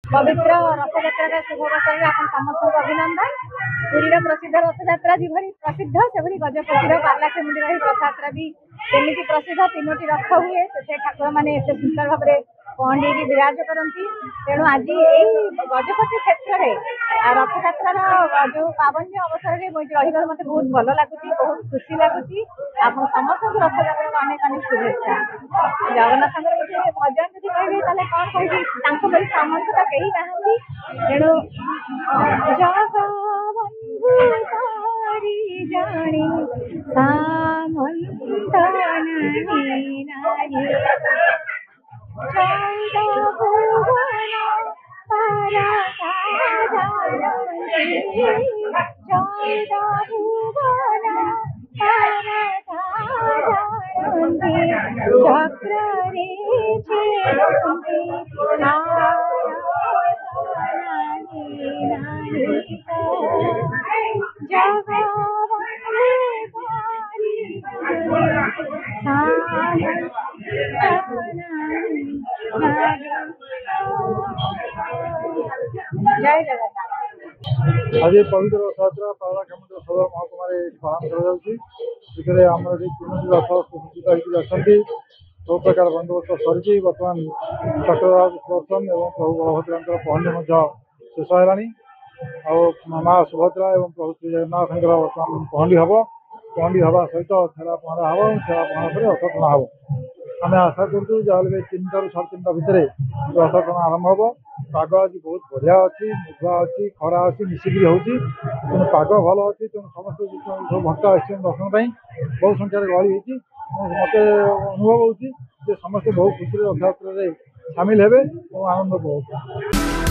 पवित्र रथयात्रा शुभ अवसर में समस्त अभिनंदन। पुरी प्रसिद्ध रथयात्रा जिभरी प्रसिद्ध से गजपतिर पारलाखेमुंडी रथयात्रा भी सेमती प्रसिद्ध। 3टी रथ हुए से ठाकुर मैंने एत सुंदर भाव में पहंडी विराज करती। तेणु आज यही गजपति क्षेत्र में रथयात्रा जो पावन्य अवसर में मुझे रही मत बहुत भल लगुच, बहुत खुशी लगुच। आप समस्त रथयात्रा अनेक अनेक शुभेच्छा। जगन्नाथ गोटे भजन जी कहे कौन कह सामंत तो कहीं ना। तेणु जानी सामंत जय जगन्नाथ। आज पवित्र रथयात्रा पारलाखेमुंडी सदर महकुमार पालन कर 3टी रथ सुसज्जित अच्छा सब प्रकार बंदोबस्त सरी बर्तमान चक्रराज सुदर्शन और प्रभु बलभद्र पहंडी शेष है। माँ सुभद्रा और प्रभु श्री जगन्नाथ बर्तमान पहंडी हम। पहंडी हवा सहित छेड़ा पहरा हम। छेड़ा पहरा पर रथ टଣା हम। आम आशा करूँ जहाँ 3टा ରୁ 3:30 भितर रथ टଣା आरंभ हम। पाग आज बहुत बढ़िया अच्छी, मेघुआ अच्छी, खरा अच्छी, मिसिकी होती। तेणु पाग भल अच्छी। तेणु समस्त सब भक्त आसन दर्शन बहुत संख्यार गहली होती। मत अनुभव होती समस्ते बहुत खुशी रथयात्रा सामिल हेबे और आनंद उपभोग।